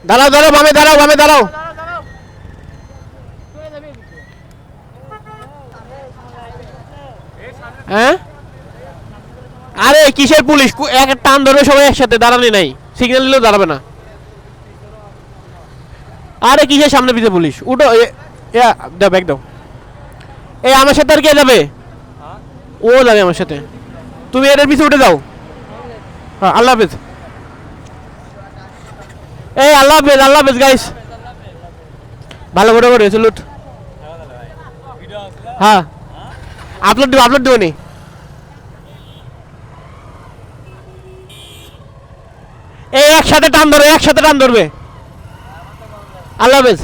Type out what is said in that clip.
দাঁড়াও দাঁড়াও, বামে দাঁড়াও, বামে দাঁড়াও। হ্যাঁ, আরে কিসের পুলিশ? এক টান ধরবে সবাই একসাথে, দাঁড়ানি নাই, সিগন্যাল দিলেও দাঁড়াবে না। আরে কিসের সামনে পিছে পুলিশ? উঠো, দাও ব্যাগ দাও। এই আমার সাথে আর কে যাবে? ও যাবে আমার সাথে। তুমি এদের পিছে উঠে যাও। হ্যাঁ, আল্লাহ হাফেজ। এই আল্লাহ হাফেজ, আল্লাহ হাফেজ গাইস। ভালো করে করে চলুট। হ্যাঁ, আপলোড দেবো, আপলোড দেবো নি। এই একসাথে টান ধরবে, একসাথে টান ধরবে। আল্লাহ হাফেজ।